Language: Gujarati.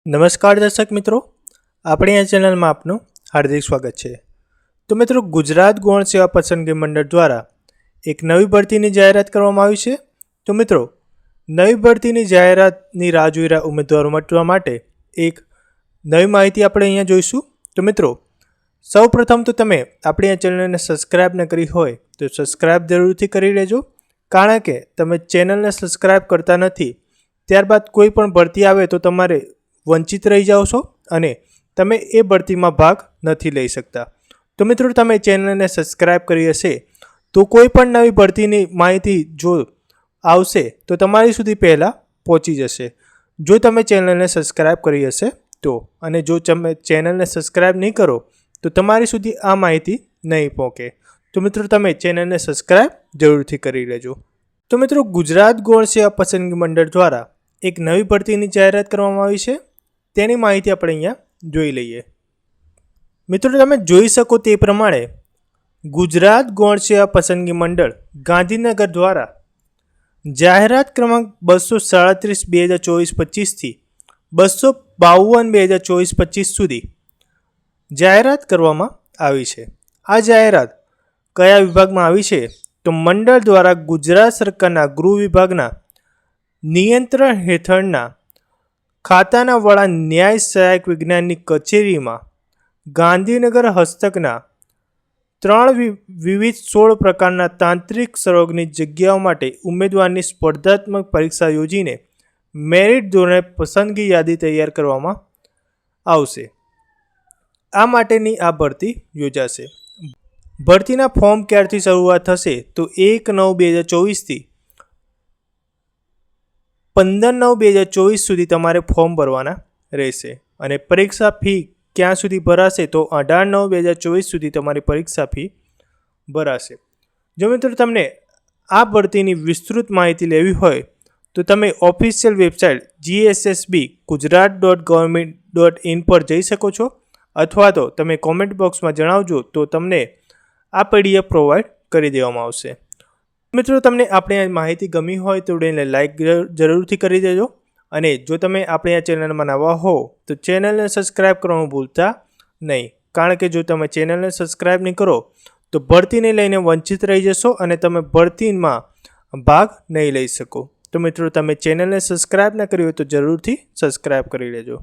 નમસ્કાર દર્શક મિત્રો, આપણી આ ચેનલમાં આપનું હાર્દિક સ્વાગત છે। તો મિત્રો, ગુજરાત ગૌણ સેવા પસંદગી મંડળ દ્વારા એક નવી ભરતીની જાહેરાત કરવામાં આવી છે। તો મિત્રો, નવી ભરતીની જાહેરાતની રાહ જોઈ રહ્યા ઉમેદવારો માટે એક નવી માહિતી આપણે અહીંયા જોઈશું। તો મિત્રો, સૌપ્રથમ તો તમે આપણી આ ચેનલને સબસ્ક્રાઈબ ન કરી હોય તો સબસ્ક્રાઈબ જરૂરથી કરી લેજો, કારણ કે તમે ચેનલને સબસ્ક્રાઈબ કરતા નથી ત્યારબાદ કોઈ પણ ભરતી આવે તો તમારે વંચિત રહી જાઓ છો અને તમે એ ભરતીમાં ભાગ નથી લઈ શકતા। તો મિત્રો, તમે ચેનલને સબસ્ક્રાઈબ કરી હશે તો કોઈ પણ નવી ભરતીની માહિતી જો આવશે તો તમારી સુધી પહેલાં પહોંચી જશે, જો તમે ચેનલને સબસ્ક્રાઈબ કરી હશે તો। અને જો તમે ચેનલને સબસ્ક્રાઈબ નહીં કરો તો તમારી સુધી આ માહિતી નહીં પહોંચે। તો મિત્રો, તમે ચેનલને સબસ્ક્રાઈબ જરૂરથી કરી લેજો। તો મિત્રો, ગુજરાત ગૌણ સેવા પસંદગી મંડળ દ્વારા એક નવી ભરતીની જાહેરાત કરવામાં આવી છે, તેની માહિતી આપણે અહીંયા જોઈ લઈએ। મિત્રો, તમે જોઈ શકો તે પ્રમાણે ગુજરાત ગૌણ સેવા પસંદગી મંડળ ગાંધીનગર દ્વારા જાહેરાત ક્રમાંક 237/2024 થી 252/2024 સુધી જાહેરાત કરવામાં આવી છે। આ જાહેરાત કયા વિભાગમાં આવી છે? તો મંડળ દ્વારા ગુજરાત સરકારના ગૃહ વિભાગના નિયંત્રણ હેઠળના ખાતાના વડા ન્યાય સહાયક વિજ્ઞાનની કચેરીમાં ગાંધીનગર હસ્તકના 3 વિવિધ 16 પ્રકારના તાંત્રિક સર્વેની જગ્યાઓ માટે ઉમેદવારની સ્પર્ધાત્મક પરીક્ષા યોજીને મેરિટ ધોરણે પસંદગી યાદી તૈયાર કરવામાં આવશે। આ માટેની આ ભરતી યોજાશે। ભરતીના ફોર્મ ક્યારથી શરૂઆત થશે? તો 1/9/2024 થી 15/9/2024 સુધી તમારે ફોર્મ ભરવાના રહેશે અને પરીક્ષા ફી ક્યાં સુધી ભરાશે? તો 18/9/2024 સુધી તમારી પરીક્ષા ફી ભરાશે। જો મિત્રો, તમને આ ભરતીની વિસ્તૃત માહિતી લેવી હોય તો તમે ઓફિશિયલ વેબસાઇટ gssbgujarat.government.in પર જઈ શકો છો, અથવા તો તમે કોમેન્ટ બોક્સમાં જણાવજો તો તમને આ PDF પ્રોવાઈડ કરી દેવામાં આવશે। મિત્રો, તમને આપણે આ માહિતી ગમી હોય તો વિડીયોને લાઈક જરૂરથી કરી દેજો, અને જો તમે આપણી આ ચેનલમાં નવા હો તો ચેનલને સબસ્ક્રાઈબ કરવાનું ભૂલતા નહીં, કારણ કે જો તમે ચેનલને સબસ્ક્રાઈબ નહીં કરો તો ભરતીને લઈને વંચિત રહી જશો અને તમે ભરતીમાં ભાગ નહીં લઈ શકો। તો મિત્રો, તમે ચેનલને સબસ્ક્રાઈબ ન કરી હોય તો જરૂરથી સબસ્ક્રાઈબ કરી લેજો।